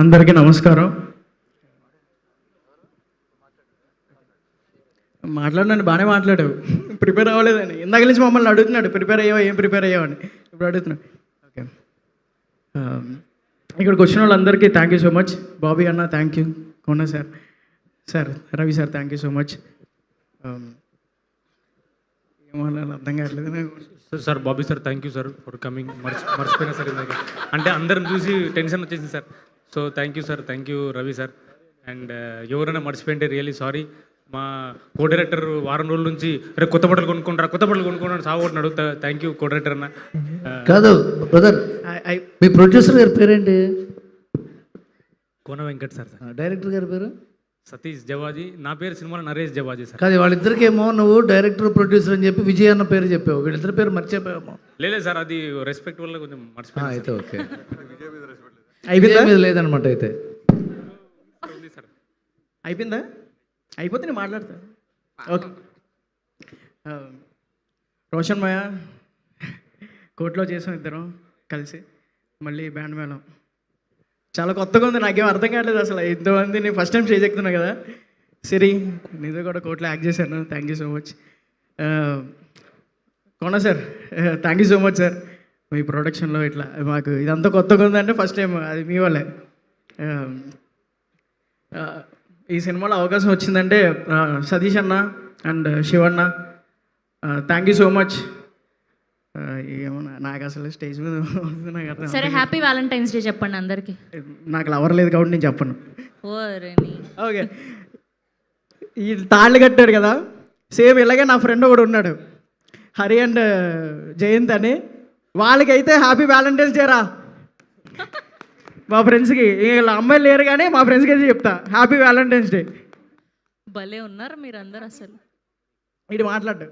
అందరికీ నమస్కారం. మాట్లాడినాను, బాగానే మాట్లాడావు. ప్రిపేర్ అవ్వలేదని ఇందాక నుంచి మమ్మల్ని అడుగుతున్నాడు, ప్రిపేర్ అయ్యావా, ఏం ప్రిపేర్ అయ్యావు అని. ఇప్పుడు అడుగుతున్నాడు. ఓకే, ఇక్కడికి వచ్చిన వాళ్ళందరికీ thank you so much. Bobby అన్న thank you, Kona sir, sir Ravi sir thank you so much. ఏమన్నా అర్థం కావట్లేదు sir. Bobby sir thank you sir for coming. మర్చిపోయినా సార్ ఇందాక, అంటే అందరం చూసి టెన్షన్ వచ్చేసింది sir. So thank you sir, thank you Ravi sir. And ఎవరైనా మర్చిపోయింటే రియల్లీ సారీ. మా కో డైరెక్టర్ వారం రోజుల నుంచి రేపు కొత్త బట్టలు కొనుక్కుంటారు సాగొట్టినాడు. థ్యాంక్ యూ కో డైరెక్టర్ అన్న. కాదు బ్రదర్, మీ ప్రొడ్యూసర్ గారి పేరేంటి? కోన వెంకట్ సార్. డైరెక్టర్ గారి పేరు సతీష్ జవాజీ. నా పేరు సినిమాలో నరేష్ జవాజీ సార్. కాదు, వాళ్ళిద్దరికేమో నువ్వు డైరెక్టర్ ప్రొడ్యూసర్ అని చెప్పి విజయ్ అన్న పేరు చెప్పావు, వీళ్ళిద్దరి పేరు మర్చిపోయామో. లేదు సార్, అది రెస్పెక్ట్ వల్ల కొంచెం మర్చిపోయాను. అయితే ఓకే, అయిపోయిందా? మీద లేదనమాట. అయితే సార్ అయిపోయిందా? అయిపోతే నేను మాట్లాడతా. ఓకే, రోషన్ మాయ కోర్టులో చేసాం ఇద్దరం కలిసి, మళ్ళీ బ్యాండ్ మేళం. చాలా కొత్తగా ఉంది, నాకేం అర్థం కావట్లేదు అసలు. ఇంతమంది నేను ఫస్ట్ టైం స్టేజ్ ఎక్కుతున్నా కదా. సిరి నీతో కూడా కోర్టులో యాక్ట్ చేశాను, thank you so much. Kona sir thank you so much sir. మీ ప్రొడక్షన్లో ఇట్లా మాకు ఇదంతా కొత్తగా ఉందంటే ఫస్ట్ టైం అది మీ వల్లే. ఈ సినిమాలో అవకాశం వచ్చిందంటే సతీష్ అన్న and Shivanna thank you so much. ఏమన్నా నాకు అసలు స్టేజ్ మీద నాకు అర్థం. సరే, హ్యాపీ వ్యాలంటైన్స్ డే చెప్పండి అందరికి. నాకు లవర్ లేదు కాబట్టి నేను చెప్పను. ఓరేని ఓకే, ఈ తాళ్ళు కట్టాడు కదా, సేమ్ ఇలాగే నా ఫ్రెండ్ ఒకడు ఉన్నాడు, హరి అండ్ జయంత్ అని. వాళ్ళకైతే హ్యాపీ వ్యాలంటైన్స్ డే రా. మా ఫ్రెండ్స్కి వీళ్ళ అమ్మాయిలు లేరు కానీ మా ఫ్రెండ్స్కి అయితే చెప్తా హ్యాపీ వ్యాలంటైన్స్ డే. భలే ఉన్నారు మీరందరూ అసలు. ఇది మాట్లాడు.